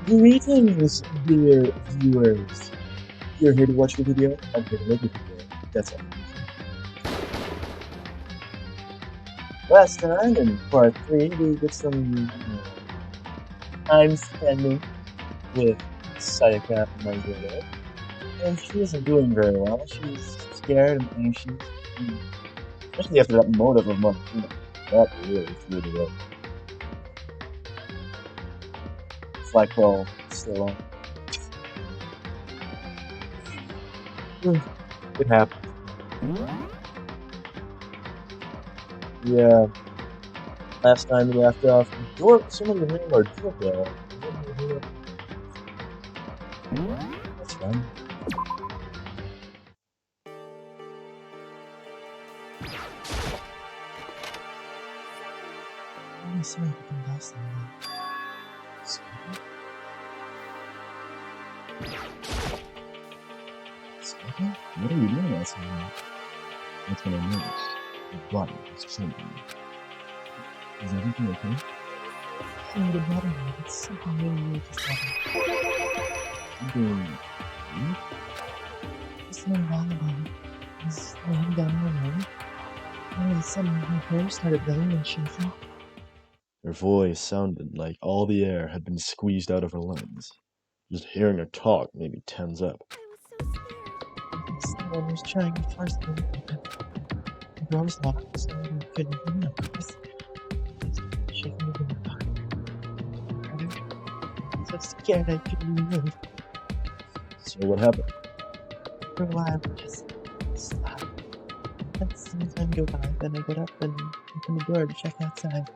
Greetings, dear viewers. You're here to watch the video, I'm here to make the video. That's all. Last time, in part 3, we did some time spending with Sayaka and Makoto, and she isn't doing very well. She's scared and anxious, especially after that motive of MONOKUMA. That really threw the rope. Flagpole still on. It happened. Yeah. Last time we left off, somebody named our Dorka. That's fun. I'm sorry if I'm lost in that. Spike? What are you doing last night? That's when I noticed. Your body was changing. Is everything okay? Sorry to bother you, but something really weird just happened. Something weird? Just a little while ago, I was laying down in the room, and all of a sudden her hair started blowing and shaking. Her voice sounded like all the air had been squeezed out of her lungs. Just hearing her talk made me tense up. Someone was trying to force me to open. The door was locked, so I couldn't open it. I was shaking the door. I was so scared I couldn't move. So what happened? For a while, I just stopped. Let some time go by, then I got up and opened the door to check outside.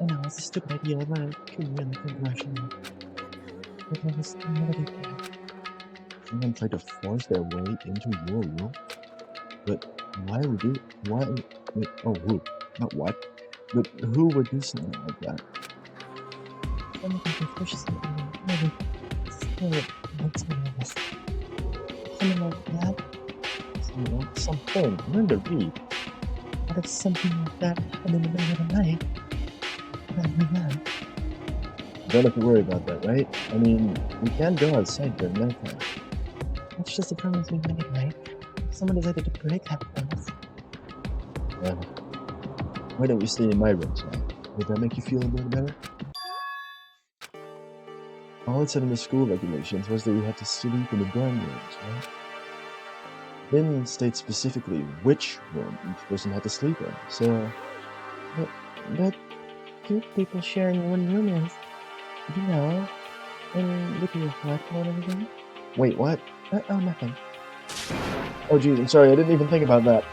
I know, it's a stupid idea, but I couldn't really think rationally. But there was nobody there. Someone tried to force their way into your room? But why would you? Why? Wait, oh, who? Not what? But who would do something like that? Someone can push something, maybe still makes me nervous. Something like that? Something. Learn to read. What if something like that happened in the middle of the night? I'd be mad. You don't have to worry about that, right? I mean, we can go outside during nighttime. That's just a promise we made, right? If someone decided to break that promise. Well, why don't we stay in my room tonight? Would that make you feel a little better? All it said in the school regulations was that we had to sleep in the dorm rooms, right? Didn't state specifically which room each person had to sleep in, so... But two people sharing one room is, you know, and with your smartphone and everything. Wait, what? Oh, nothing. Oh, geez, I'm sorry, I didn't even think about that.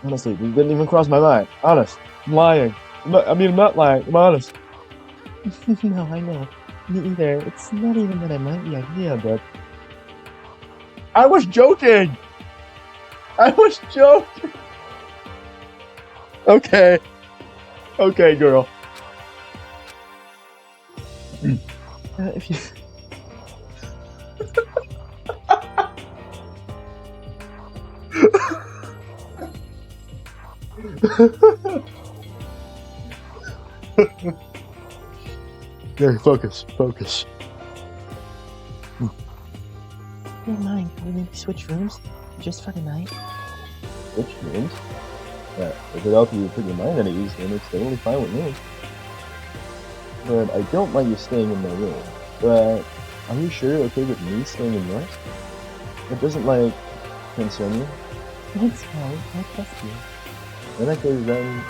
Honestly, it didn't even cross my mind. Honest. I'm lying. I'm not lying. I'm honest. No, I know. Me either. It's not even that I like the idea, but... I was joking! I was joking! Okay. Okay, girl. If you... There, focus. Don't mind, can we maybe switch rooms? Just for the night? Switch rooms? Yeah, if it helps you put your mind at ease, then it's totally fine with me. But I don't mind you staying in my room. But are you sure you're okay with me staying in yours? It doesn't, like, concern you? That's fine, I trust you. In that case, then...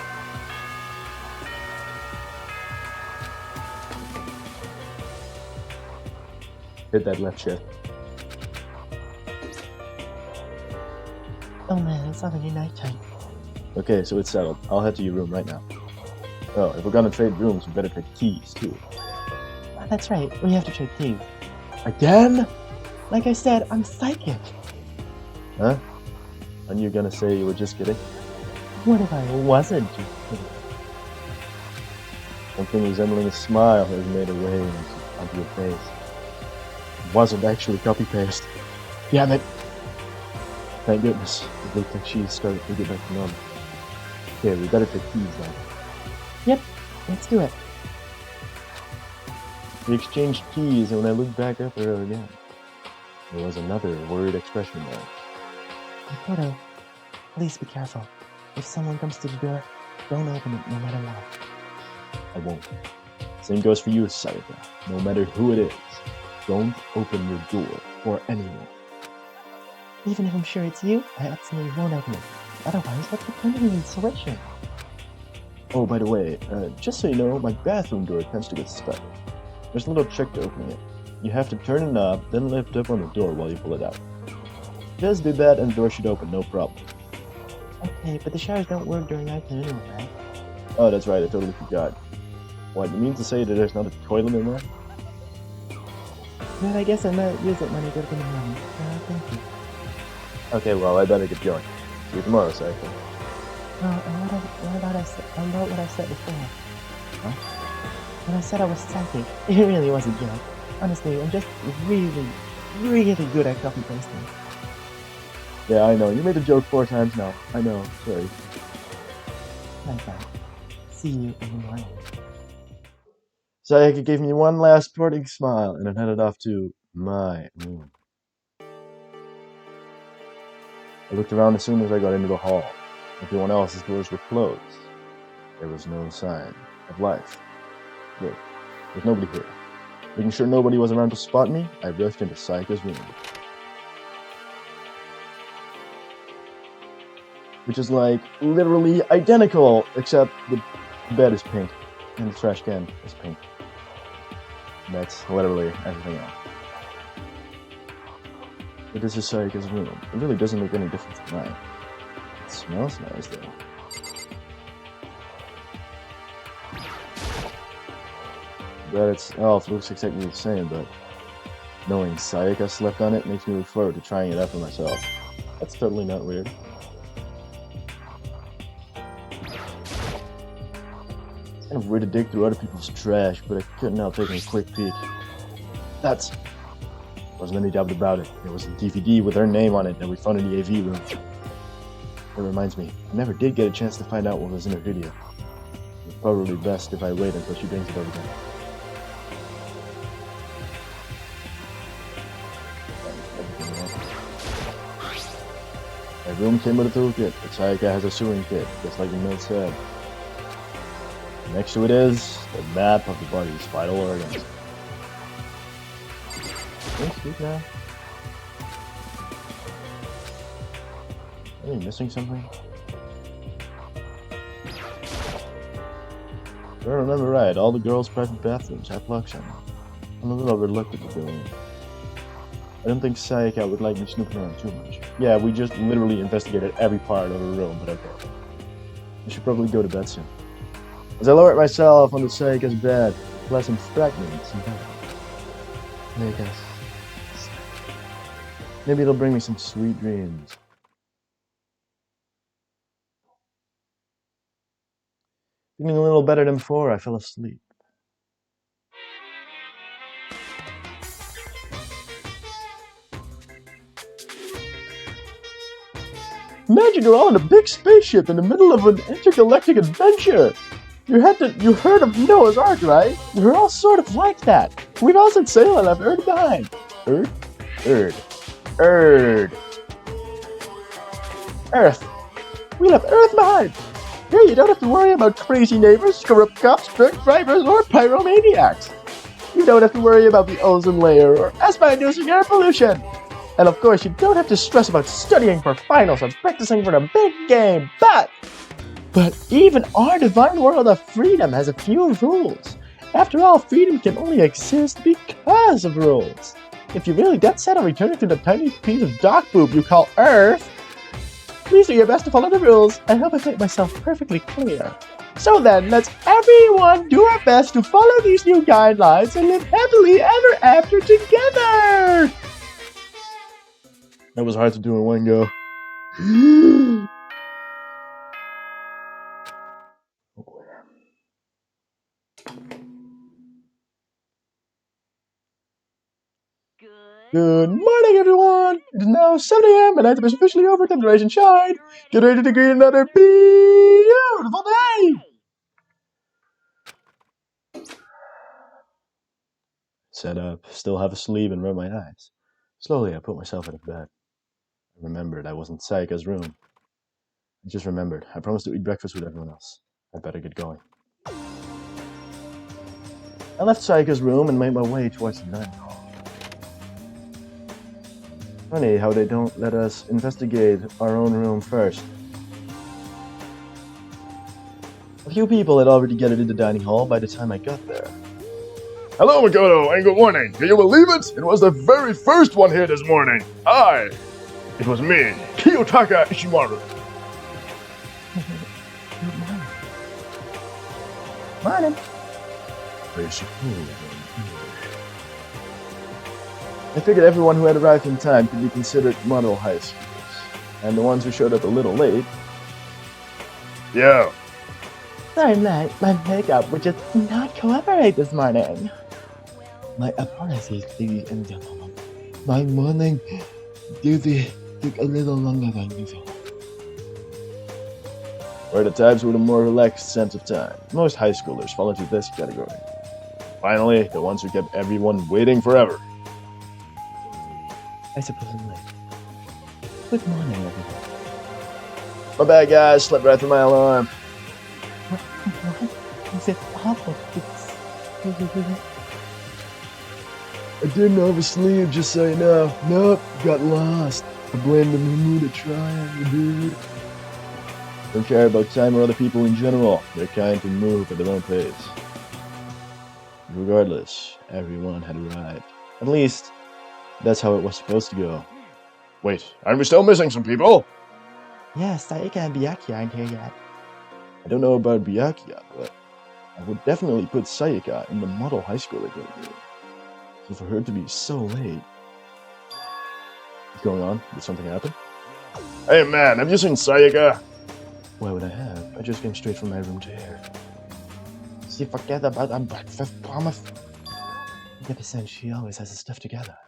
Hit that left shift. Oh man, it's already nighttime. Okay, so it's settled. I'll head to your room right now. Oh, if we're gonna trade rooms, we better trade keys, too. Oh, that's right, we have to trade keys. Again? Like I said, I'm psychic. Huh? Aren't you gonna say you were just kidding? What if I wasn't just kidding? Something resembling a smile has made a way onto your face. It wasn't actually copy-paste. Damn it! Thank goodness, it looked like she started to get back to normal. Okay, we better take keys now. Yep, let's do it. We exchanged keys, and when I looked back up at her again, there was another worried expression there. Makoto, please be careful. If someone comes to the door, don't open it no matter what. I won't. Same goes for you, Sayaka. No matter who it is, don't open your door for anyone. Even if I'm sure it's you, I absolutely won't open it. Otherwise, what's the point of the installation? Oh, by the way, just so you know, my bathroom door tends to get stuck. There's a little trick to opening it. You have to turn the knob, then lift up on the door while you pull it out. Just do that and the door should open, no problem. Okay, but the showers don't work during nighttime anyway, right? Oh, that's right, I totally forgot. What, you mean to say that there's not a toilet in there? Well, I guess I might use it when I get up in the morning. Thank you. Okay, well, I better get going. See you tomorrow, Sayaka. Oh, and what about what I said before? Huh? When I said I was psychic, it really was a joke. Honestly, I'm just really, really good at copy pasting. Yeah, I know. You made the joke 4 times now. I know. Sorry. Bye. See you in the morning. Sayaka gave me one last parting smile and then headed off to my room. I looked around as soon as I got into the hall. Everyone else's doors were closed. There was no sign of life. Good. There's nobody here. Making sure nobody was around to spot me, I rushed into Sayaka's room. Which is like literally identical, except the bed is pink and the trash can is pink. And that's literally everything else. But this is Sayaka's room. It really doesn't look any different from mine. It smells nice though. But it looks exactly the same, but knowing Sayaka slept on it makes me look forward to trying it out for myself. That's totally not weird. It's kind of weird to dig through other people's trash, but I couldn't help taking a quick peek. Wasn't any doubt about it. There was a DVD with her name on it that we found in the AV room. That reminds me, I never did get a chance to find out what was in her video. It's probably best if I wait until she brings it over again. My room came with a toolkit, but Sayaka has a sewing kit, just like the note said. Next to it is the map of the body's vital organs. Can I speak now? Are we missing something? If I remember right, all the girls' private bathrooms have locks on them. I'm a little reluctant to go in. I don't think Sayaka would like me snooping around too much. Yeah, we just literally investigated every part of her room, but okay. I should probably go to bed soon. As I lowered myself onto Sayaka's bed, pleasant fragments and I guess. Maybe it'll bring me some sweet dreams. Feeling a little better than before, I fell asleep. Imagine you're all in a big spaceship in the middle of an intergalactic adventure. You heard of Noah's Ark, right? You're all sort of like that. We've all set sail and left Earth behind. Earth. We left Earth behind. Here you don't have to worry about crazy neighbors, corrupt cops, drunk drivers, or pyromaniacs. You don't have to worry about the ozone layer or asthma-inducing air pollution. And of course, you don't have to stress about studying for finals or practicing for the big game. But even our divine world of freedom has a few rules. After all, freedom can only exist because of rules. If you're really dead set on returning to the tiny piece of dog poop you call Earth, please do your best to follow the rules. I hope I've made myself perfectly clear. So then, let's everyone do our best to follow these new guidelines and live happily ever after together! That was hard to do in one go. Oh boy. Good morning, everyone! It is now 7 a.m. and night is officially over. Time to rise and shine. Get ready to greet another beautiful day! Sat up, still half asleep, and rubbed my eyes. Slowly, I put myself out of bed. I remembered I was in Sayaka's room. I just remembered. I promised to eat breakfast with everyone else. I'd better get going. I left Sayaka's room and made my way towards the dining hall. Funny how they don't let us investigate our own room first. A few people had already gathered in the dining hall by the time I got there. Hello, Makoto, and good morning. Can you believe it? It was the very first one here this morning. It was me, Kiyotaka Ishimaru. Good morning. Morning. I figured everyone who had arrived in time could be considered model high schoolers, and the ones who showed up a little late. Yeah. Sorry, mate, my makeup would just not cooperate this morning. My apologies, ladies and gentlemen. My morning duty took a little longer than usual. We're the types with a more relaxed sense of time. Most high schoolers fall into this category. Finally, the ones who kept everyone waiting forever. I suppose I'm late. Good morning, everyone. My bad, guys. Slept right through my alarm. What is it awful? I didn't oversleep, just so you know. Nope, got lost. I blame the Bermuda Triangle, dude. Don't care about time or other people in general. They're kind to move at their own pace. Regardless, everyone had arrived. At least, that's how it was supposed to go. Wait, aren't we still missing some people? Yes, Sayaka and Byakuya aren't here yet. I don't know about Byakuya, but I would definitely put Sayaka in the model high schooler category. So for her to be so late... What's going on? Did something happen? Hey man, have you seen Sayaka? Why would I have? I just came straight from my room to here. She forget about our breakfast promise. I get the sense she always has her stuff together.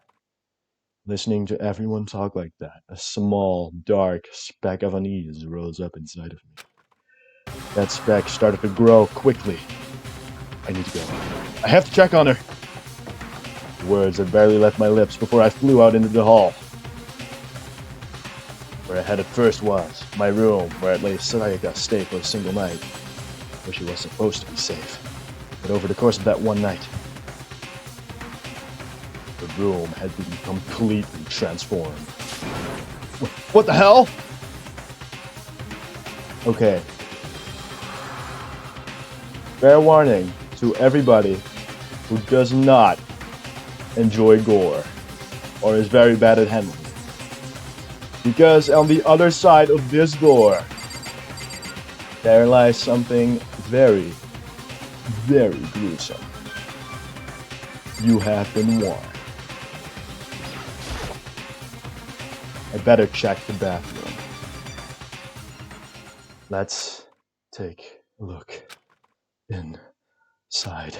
Listening to everyone talk like that, a small, dark speck of unease rose up inside of me. That speck started to grow quickly. I need to go. I have to check on her. The words had barely left my lips before I flew out into the hall. Where I headed first was my room, where at least Sayaka stayed for a single night, where she was supposed to be safe. But over the course of that one night, the room had been completely transformed. What the hell? Okay. Fair warning to everybody who does not enjoy gore or is very bad at handling it. Because on the other side of this door, there lies something very, very gruesome. You have been warned. I better check the bathroom. Let's take a look inside.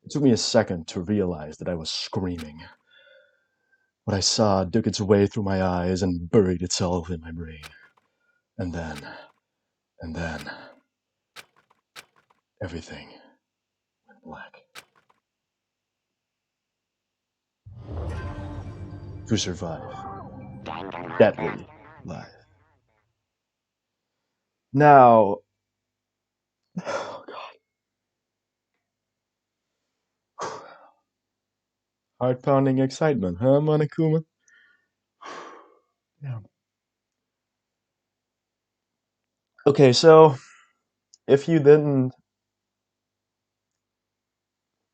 It took me a second to realize that I was screaming. What I saw dug its way through my eyes and buried itself in my brain. And then, everything went black. To survive. Deadly life. Now, oh God. Heart-pounding excitement, huh, Monokuma? Yeah. Okay, so if you didn't,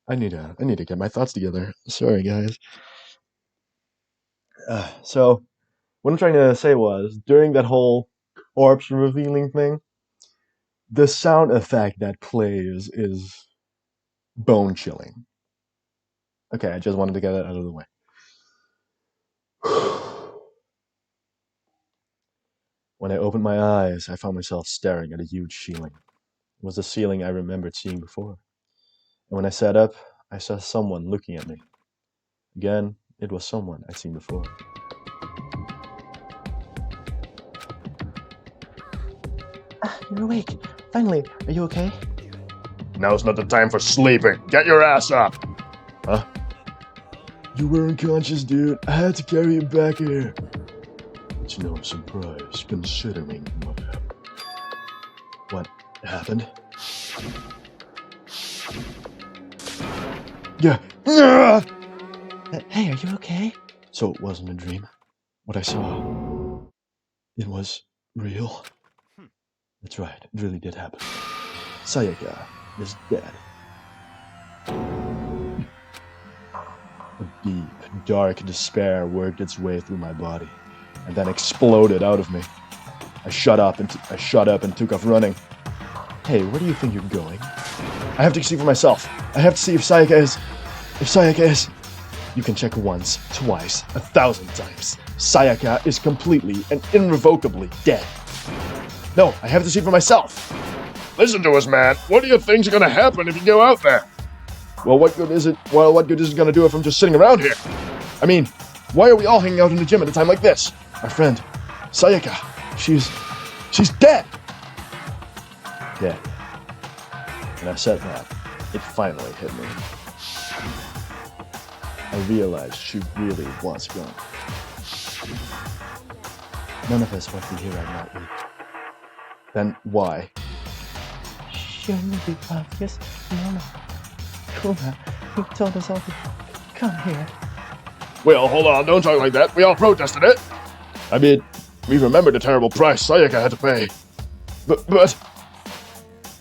I need to get my thoughts together. Sorry, guys. So what I'm trying to say was during that whole corpse revealing thing, the sound effect that plays is bone chilling. Okay, I just wanted to get that out of the way. When I opened my eyes, I found myself staring at a huge ceiling. It was the ceiling I remembered seeing before. And when I sat up, I saw someone looking at me. Again, it was someone I'd seen before. You're awake. Finally. Are you okay? Now's not the time for sleeping. Get your ass up. Huh? You were unconscious, dude. I had to carry you back here. It's no surprise, considering what happened. What happened? Yeah. Hey, are you okay? So it wasn't a dream. What I saw, it was real. That's right, it really did happen. Sayaka is dead. A deep, dark despair worked its way through my body, and then exploded out of me. I shut up and took off running. Hey, where do you think you're going? I have to see for myself. I have to see if Sayaka is... You can check once, twice, 1,000 times. Sayaka is completely and irrevocably dead. No, I have to see for myself. Listen to us, man. What do you think's gonna happen if you go out there? Well, what good is it? Well, what good is it gonna do if I'm just sitting around here? I mean, why are we all hanging out in the gym at a time like this? Our friend, Sayaka, she's dead. Dead. And I said that, it finally hit me. I realized she really was gone. None of us want to be here right now, either. Then why? Shouldn't be obvious, MONOKUMA, who told us all to come here. Well, hold on, don't talk like that. We all protested it. I mean, we remember the terrible price Sayaka had to pay. But...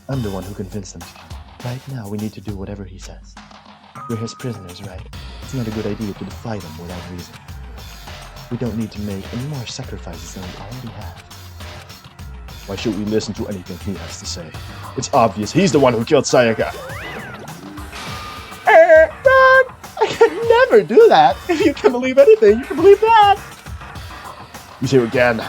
I'm the one who convinced them to come. Right now, we need to do whatever he says. We're his prisoners, right? It's not a good idea to defy them without reason. We don't need to make any more sacrifices than we already have. Why should we listen to anything he has to say? It's obvious he's the one who killed Sayaka. Dad! I can never do that! If you can believe anything, you can believe that! He's here again.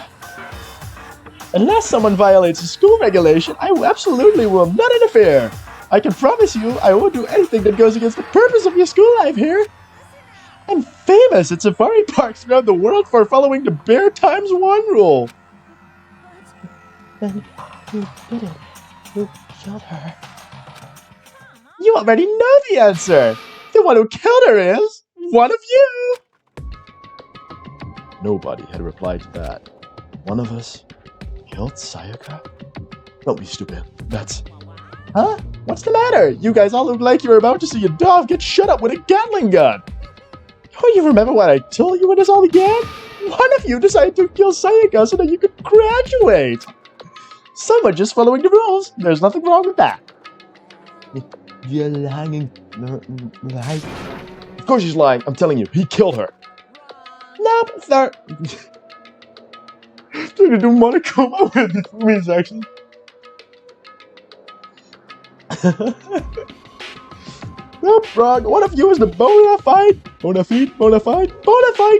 Unless someone violates a school regulation, I absolutely will not interfere. I can promise you I won't do anything that goes against the purpose of your school life here. I'm famous at safari parks around the world for following the Bear Times 1 rule. Then who did it? Who killed her? You already know the answer! The one who killed her is one of you! Nobody had replied to that. One of us killed Sayaka? Don't be stupid. That's... Huh? What's the matter? You guys all look like you're about to see a dove get shut up with a Gatling gun. Oh, you remember what I told you when this all began? One of you decided to kill Sayaka so that you could graduate. Someone just following the rules. There's nothing wrong with that. You're lying. Right? Of course he's lying. I'm telling you, he killed her. Nope, sir. Trying to do MONOKUMA with me, actually. Nope, wrong. One of you is the bona fide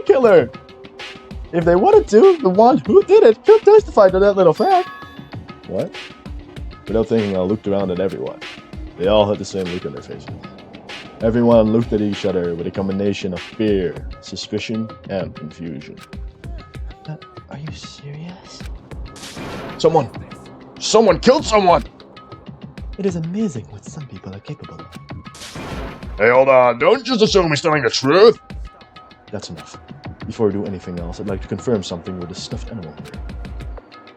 killer. If they wanted to, the one who did it could testify to that little fact. What? Without thinking, I looked around at everyone. They all had the same look on their faces. Everyone looked at each other with a combination of fear, suspicion, and confusion. Are you serious? Someone killed someone! It is amazing what some people are capable of. Hey, hold on. Don't just assume he's telling the truth. That's enough. Before I do anything else, I'd like to confirm something with the stuffed animal here.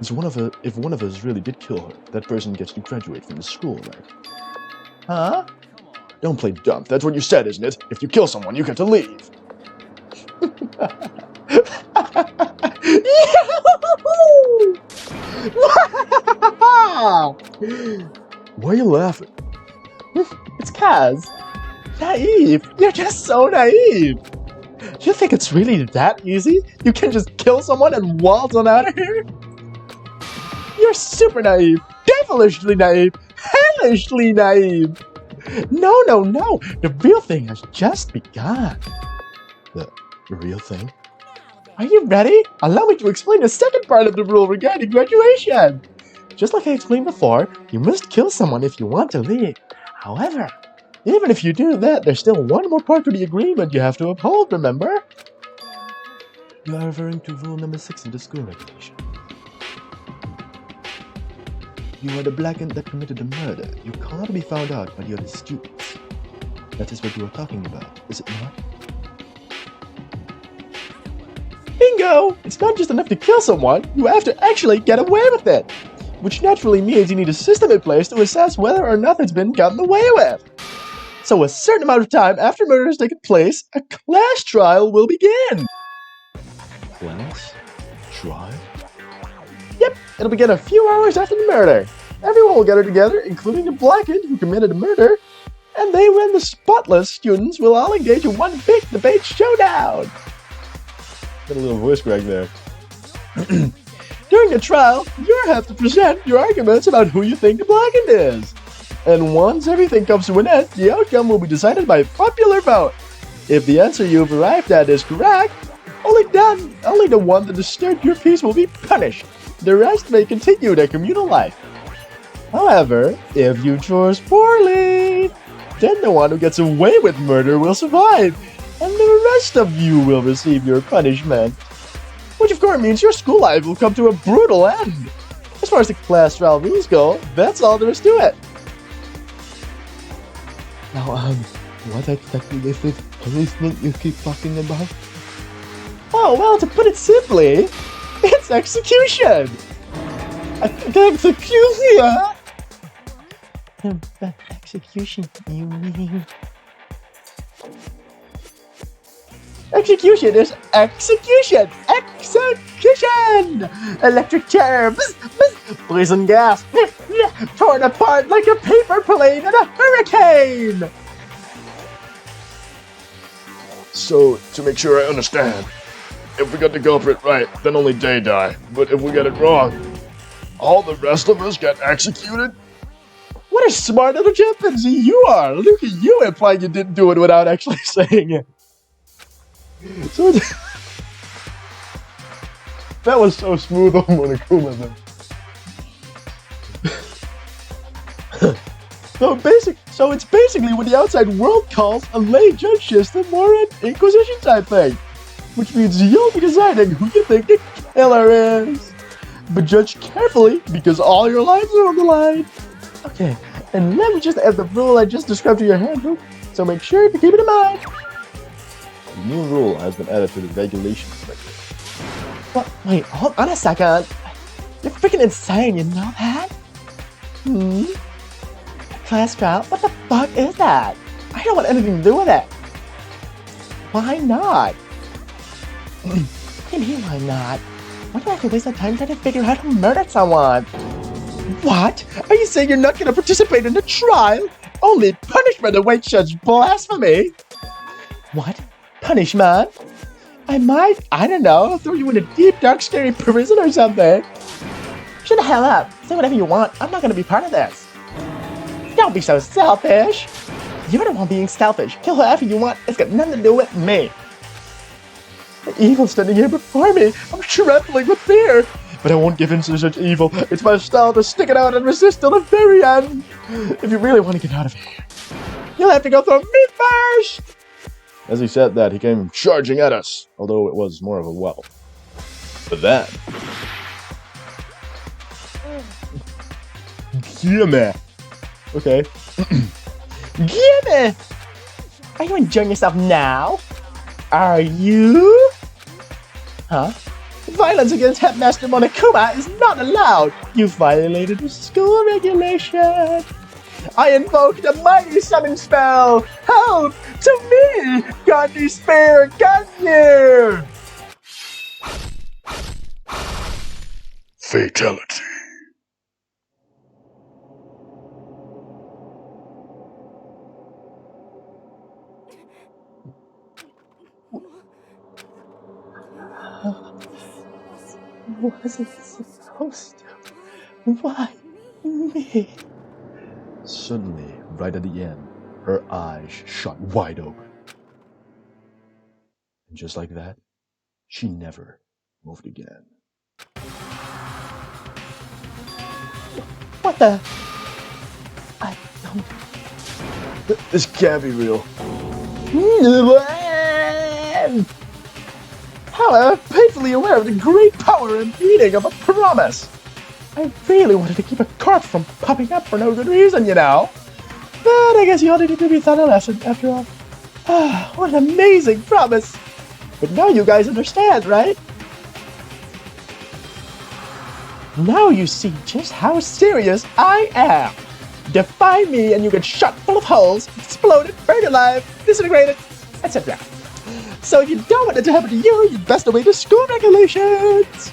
If one of us really did kill her, that person gets to graduate from the school, right? Huh? Don't play dumb. That's what you said, isn't it? If you kill someone, you get to leave. Why are you laughing? It's Kaz. Naive. You're just so naive. You think it's really that easy? You can just kill someone and waltz on out of here? You're super naive. Devilishly naive. Hellishly naive. No. The real thing has just begun. The real thing? Are you ready? Allow me to explain the second part of the rule regarding graduation. Just like I explained before, you must kill someone if you want to leave. However, even if you do that, there's still one more part to the agreement you have to uphold, remember? You are referring to rule number 6 in the school regulation. You are the blackened that committed the murder. You can't be found out by the other students. That is what you are talking about, is it not? Bingo! It's not just enough to kill someone, you have to actually get away with it! Which naturally means you need a system in place to assess whether or not it's been gotten away with. So a certain amount of time after murder has taken place, a class trial will begin! Class trial? Yep, it'll begin a few hours after the murder. Everyone will gather together, including the blackened who committed the murder, and they and the spotless students will all engage in one big debate showdown. Got a little voice crack there. During the trial, you have to present your arguments about who you think the blackened is. And once everything comes to an end, the outcome will be decided by popular vote. If the answer you've arrived at is correct, only the one that disturbed your peace will be punished. The rest may continue their communal life. However, if you choose poorly, then the one who gets away with murder will survive, and the rest of you will receive your punishment. Which of course means your school life will come to a brutal end. As far as the class trial rules go, that's all there is to it. Now, what exactly is this punishment you keep talking about? Oh, well, to put it simply, it's execution! Execution? Execution, you mean? Execution is execution! Execution! Electric chair! Bzz, bzz, poison gas! Torn apart like a paper plane in a hurricane! So, to make sure I understand, if we got the culprit right, then only they die. But if we get it wrong, all the rest of us get executed? What a smart little chimpanzee you are! Look at you implying you didn't do it without actually saying it. So that was so smooth on Monokuma then. So it's basically what the outside world calls a lay judge system or an inquisition type thing. Which means you'll be deciding who you think the killer is. But judge carefully because all your lives are on the line. Okay, and let me just add the rule I just described to your handbook, so make sure to keep it in mind. The new rule has been added to the regulations section. What? Wait, hold on a second. You're freaking insane, you know that? Class trial? What the fuck is that? I don't want anything to do with it. Why not? What do you mean, why not? Why do I have to waste our time trying to figure out who murdered someone? What? Are you saying you're not going to participate in the trial? Only punishment awaits such blasphemy! What? Punishment? I might, I don't know, throw you in a deep, dark, scary prison or something. Shut the hell up. Say whatever you want. I'm not going to be part of this. Don't be so selfish. You're the one being selfish. Kill whoever you want. It's got nothing to do with me. The evil standing here before me. I'm trembling with fear. But I won't give in to such evil. It's my style to stick it out and resist till the very end. If you really want to get out of here, you'll have to go through me first. As he said that, he came charging at us, although it was more of a well. But then... Gimme! Okay. Gimme! Are you enjoying yourself now? Are you? Huh? Violence against Headmaster Monokuma is not allowed! You violated the school regulation! I invoke the mighty summon spell! Help! To me! Gandhi Spear Ganyu! Fatality. Wasn't supposed to. Why me? Suddenly, right at the end, her eyes shot wide open. And just like that, she never moved again. What the? I don't... This can't be real. However, I'm painfully aware of the great power and meaning of a promise. I really wanted to keep a corpse from popping up for no good reason, you know. But I guess you all needed to be taught a lesson, after all. Ah, what an amazing promise! But now you guys understand, right? Now you see just how serious I am. Defy me and you get shot full of holes, exploded, burned alive, disintegrated, etc. So if you don't want it to happen to you, you'd best obey the school regulations!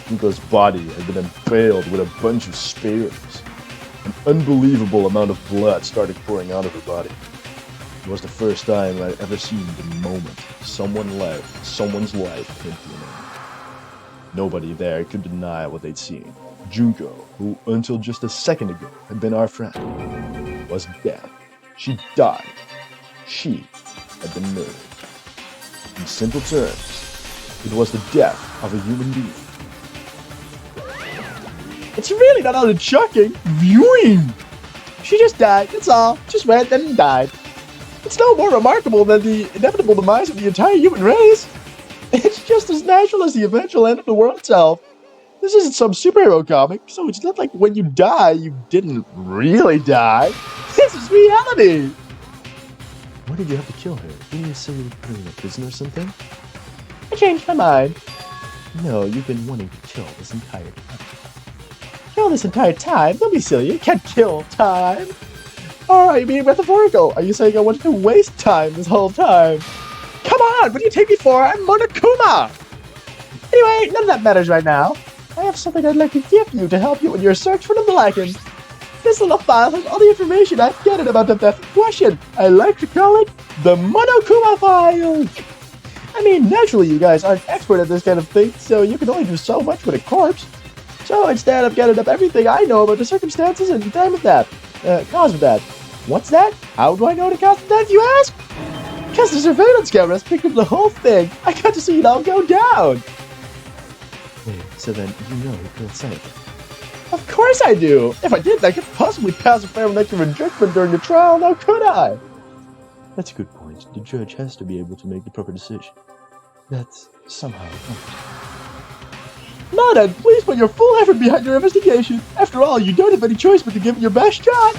Junko's body had been impaled with a bunch of spears. An unbelievable amount of blood started pouring out of her body. It was the first time I'd ever seen the moment someone's life came to an end. Nobody there could deny what they'd seen. Junko, who until just a second ago had been our friend, was dead. She died. She had been murdered. In simple terms, it was the death of a human being. It's really not all that shocking. Viewing! She just died, that's all. Just went and died. It's no more remarkable than the inevitable demise of the entire human race. It's just as natural as the eventual end of the world itself. This isn't some superhero comic, so it's not like when you die, you didn't really die. This is reality! Why did you have to kill her? Didn't you say you were putting her in prison or something? I changed my mind. No, you've been wanting to kill this entire time. Kill this entire time? Don't be silly, you can't kill time. Alright, you being metaphorical. Are you saying I wanted to waste time this whole time? Come on, what do you take me for? I'm Monokuma! Anyway, none of that matters right now. I have something I'd like to give you to help you in your search for the Blacken. This little file has all the information I've gathered about the theft in question. I like to call it the Monokuma file. I mean, naturally you guys aren't expert at this kind of thing, so you can only do so much with a corpse. So instead, I've gathered up everything I know about the circumstances and time of that. Cause of that. What's that? How do I know the cause of that, you ask? Because the surveillance cameras picked up the whole thing. I got to see it all go down. Wait, so then you know who killed Sayaka? Of course I do. If I didn't, I could possibly pass a fair elective judgment during the trial. Now could I? That's a good point. The judge has to be able to make the proper decision. That's somehow Now then, please put your full effort behind your investigation. After all, you don't have any choice but to give it your best shot.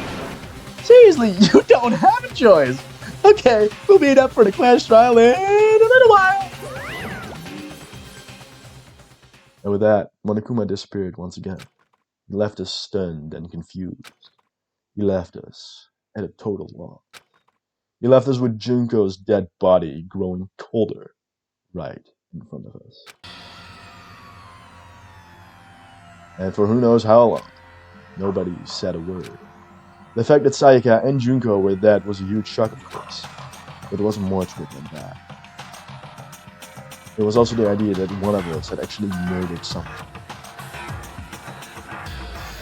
Seriously, you don't have a choice. Okay, we'll meet up for the class trial in a little while. And with that, Monokuma disappeared once again. He left us stunned and confused. He left us at a total loss. He left us with Junko's dead body growing colder right in front of us. And for who knows how long, nobody said a word. The fact that Sayaka and Junko were dead was a huge shock, of course, but there wasn't more to it than that. There was also the idea that one of us had actually murdered someone.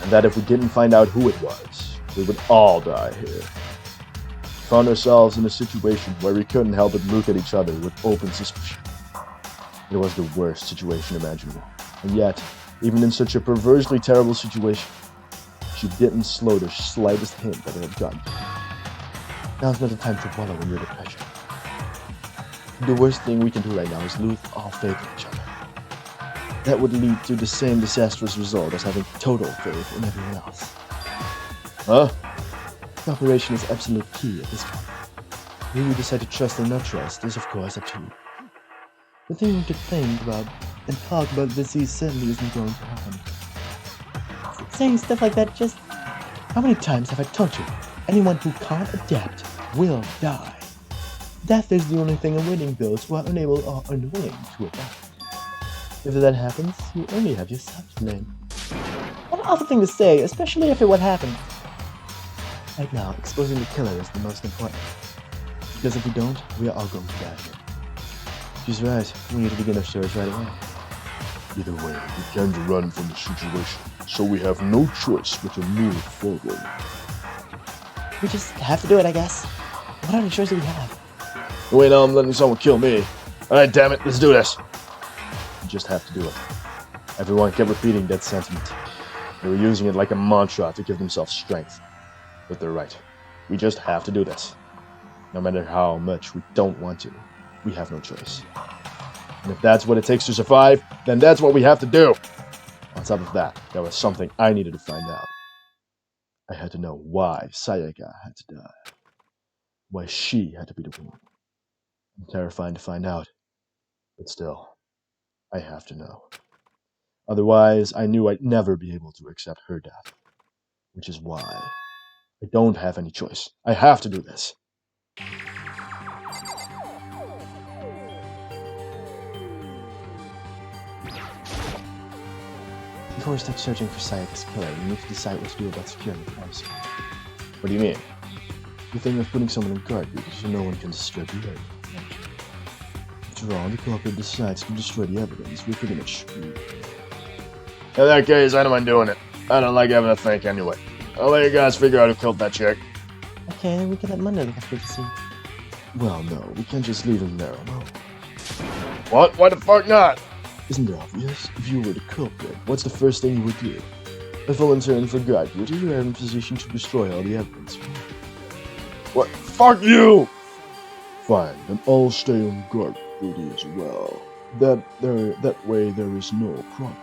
And that if we didn't find out who it was, we would all die here. We found ourselves in a situation where we couldn't help but look at each other with open suspicion. It was the worst situation imaginable, and yet, even in such a perversely terrible situation, she didn't slow the slightest hint that it had gotten to her. Now's not the time to wallow in your depression. The worst thing we can do right now is lose all faith in each other. That would lead to the same disastrous result as having total faith in everyone else. Huh? Cooperation is absolute key at this point. Who you decide to trust or not trust is of course up to you. The thing to think about and talk about the disease certainly isn't going to happen. Saying stuff like that just... How many times have I told you? Anyone who can't adapt will die. Death is the only thing awaiting those who are unable or unwilling to adapt. If that happens, you only have yourself to blame. What an awful thing to say, especially after what happened. Right now, exposing the killer is the most important. Because if we don't, we are all going to die here. She's right, we need to begin our search right away. Either way, we can't run from the situation, so we have no choice but to move forward. We just have to do it, I guess. What other choice do we have? Wait, now I'm letting someone kill me. Alright, damn it, let's do this. We just have to do it. Everyone kept repeating that sentiment. They were using it like a mantra to give themselves strength. But they're right. We just have to do this. No matter how much we don't want to, we have no choice. And if that's what it takes to survive, then that's what we have to do. On top of that, there was something I needed to find out. I had to know why Sayaka had to die. Why she had to be the one. I'm terrified to find out. But still, I have to know. Otherwise, I knew I'd never be able to accept her death. Which is why I don't have any choice. I have to do this. Before we start searching for Sayaka's killer, we need to decide what to do about securing the premises. What do you mean? The thing of putting someone in guard duty so no one can disturb the area. After all, the culprit decides to destroy the evidence, we're pretty much screwed. In that case, I don't mind doing it. I don't like having to think anyway. I'll let you guys figure out who killed that chick. Okay, then we can let Monday look after the scene. Well, no, we can't just leave him there alone. What? Why the fuck not? Isn't it obvious? If you were the culprit, what's the first thing you would do? If volunteering for guard duty, you are in position to destroy all the evidence. What? Fuck you! Fine, then I'll stay on guard duty as well. That way there is no problem.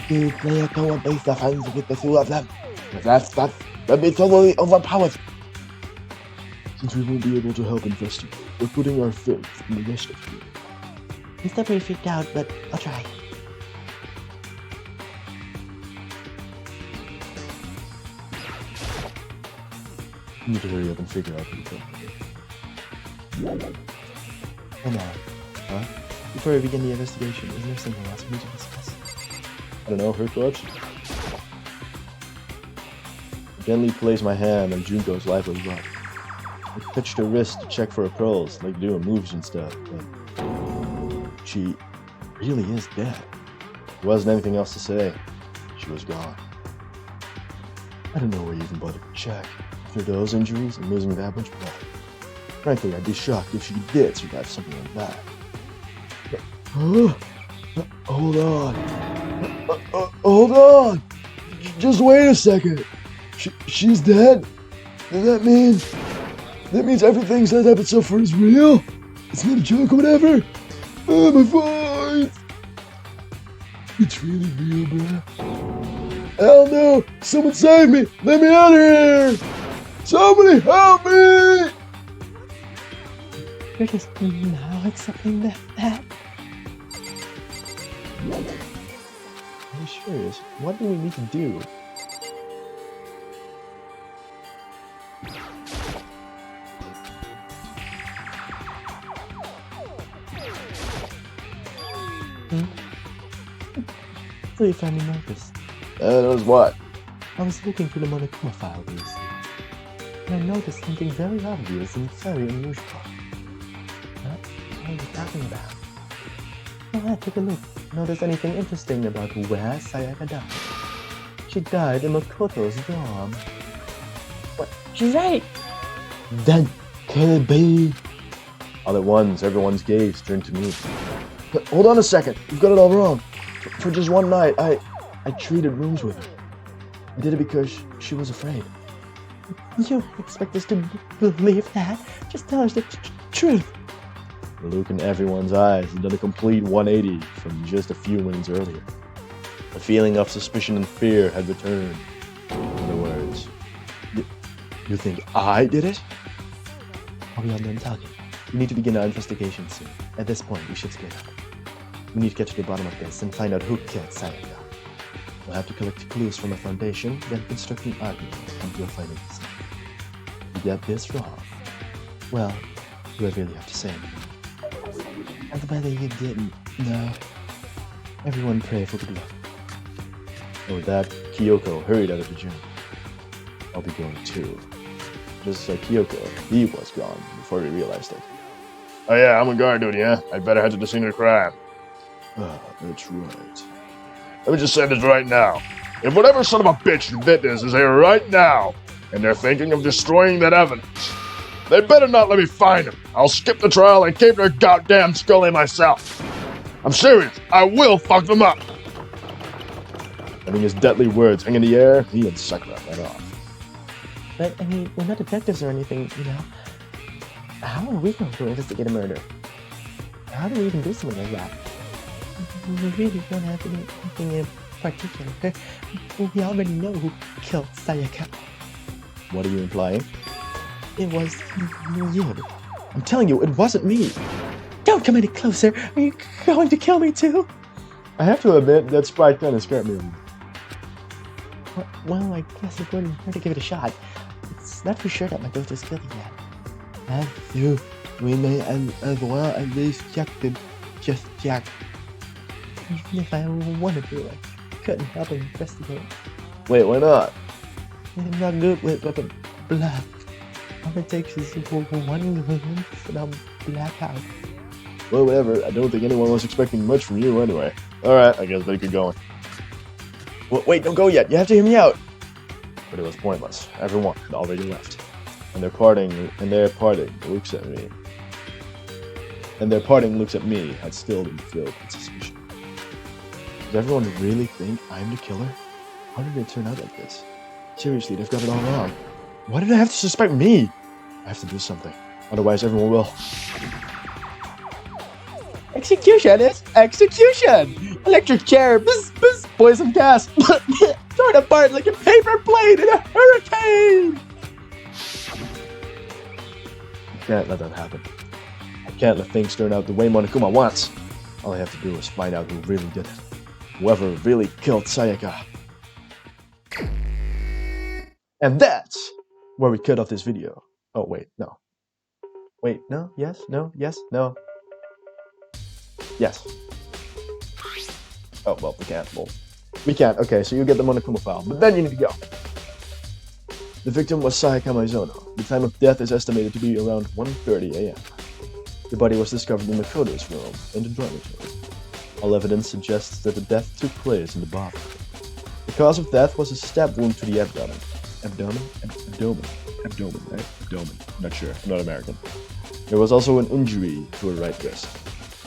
You play a power-based defense with the two of them. They'll be totally overpowered. Since we won't be able to help investigate, we're putting our faith in the rest of you. I'm still pretty freaked out, but I'll try. We need to hurry up and figure out who the culprit is. Hold on. Huh? Before we begin the investigation, isn't there something else we need to discuss? I don't know, her thoughts? I gently place my hand on Junko's lively rock. I touched her wrist to check for her pulse, like doing moves and stuff, but she really is dead. There wasn't anything else to say. She was gone. I don't know why you even bothered to check. After those injuries and losing that much blood. Frankly, I'd be shocked if she did survive something like that. Hold on. Hold on! Just wait a second. She's dead? Does that mean... That means everything that happened so far is real? It's not a joke or whatever? Oh, my voice! It's really real, bruh. Hell no! Someone save me! Let me out of here! Somebody help me! You're just now accepting that. Are you serious? What do we need to do? So you finally noticed. Knows what? I was looking through the MONOKUMA file recently, and I noticed something very obvious and very unusual. What are you talking about? Go ahead, take a look. Notice anything interesting about where Sayaka died? She died in Makoto's dorm. What? She's right! That can't be. All at once, everyone's gaze turned to me. But hold on a second, you've got it all wrong. For just one night, I traded rooms with her. I did it because she was afraid. You expect us to believe that? Just tell us the truth. The look in everyone's eyes had done a complete 180 from just a few minutes earlier. The feeling of suspicion and fear had returned. In other words, you think I did it? Are we all done talking? We need to begin our investigation soon. At this point, we should split up. We need to get to the bottom of this and find out who killed Sayaka. We'll have to collect clues from a foundation, then construct an argument until finding this. If we get this wrong, well, do I really have to say anything? And whether you didn't, no. Everyone pray for good luck. and with that, Kyoko hurried out of the gym. I'll be going too. Just like Kyoko, he was gone before we realized it. Oh yeah, I'm on guard duty, huh? I'd better head to the scene of the crime. Ah, that's right. Let me just say this right now. If whatever son of a bitch did this is here right now, and they're thinking of destroying that evidence, they better not let me find him. I'll skip the trial and keep their goddamn scully myself. I'm serious. I will fuck them up. Having his deadly words hang in the air, he and Sakura ran off. But, I mean, we're not detectives or anything, you know? How are we going to investigate a murder? How do we even do something like that? We really don't have anything in particular. We already know who killed Sayaka. What are you implying? It was you. I'm telling you, it wasn't me. Don't come any closer. Are you going to kill me too? I have to admit, that Spike kind of scared me. Well, I guess it wouldn't hurt to give it a shot. It's not for sure that Makoto's killed it yet. That's true. We may as well at least check them. Just check. Even if I wanted to, I couldn't help but investigate. Wait, why not? I'm not good with blood. All it takes is one glimpse and I'll black out. Well, whatever. I don't think anyone was expecting much from you anyway. Alright, I guess better get going. Wait, don't go yet. You have to hear me out. But it was pointless. Everyone had already left. And their parting looks at me. And their parting looks at me had still been filled with suspicion. Does everyone really think I'm the killer? How did it turn out like this? Seriously, they've got it all wrong. Why did they have to suspect me? I have to do something. Otherwise, everyone will. Execution is execution! Electric chair, bzz, bzz, poison gas, torn apart like a paper plate in a hurricane! I can't let that happen. I can't let things turn out the way Monokuma wants. All I have to do is find out who really did it. Whoever really killed Sayaka. And that's where we cut off this video. Oh, wait, no. Wait, no, yes, no, yes, no. Yes. Oh, well, we can't. Well, we can't. Okay, so you get the Monokuma file, but then you need to go. The victim was Sayaka Maizono. The time of death is estimated to be around 1:30 a.m. The body was discovered in Makoto's room in the dormitory. All evidence suggests that the death took place in the bathroom. The cause of death was a stab wound to the abdomen. Abdomen, right? Abdomen. I'm not sure. I'm not American. There was also an injury to her right wrist.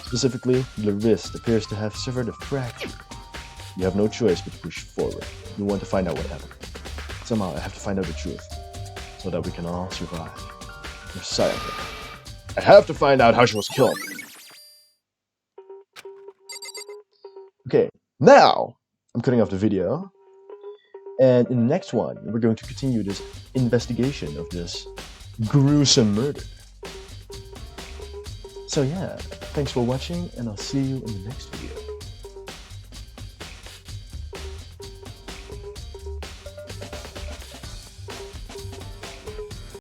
Specifically, the wrist appears to have suffered a fracture. You have no choice but to push forward. You want to find out what happened. Somehow I have to find out the truth, so that we can all survive. For Sayaka. I have to find out how she was killed. Okay, now I'm cutting off the video. And in the next one, we're going to continue this investigation of this gruesome murder. So yeah, thanks for watching, and I'll see you in the next video.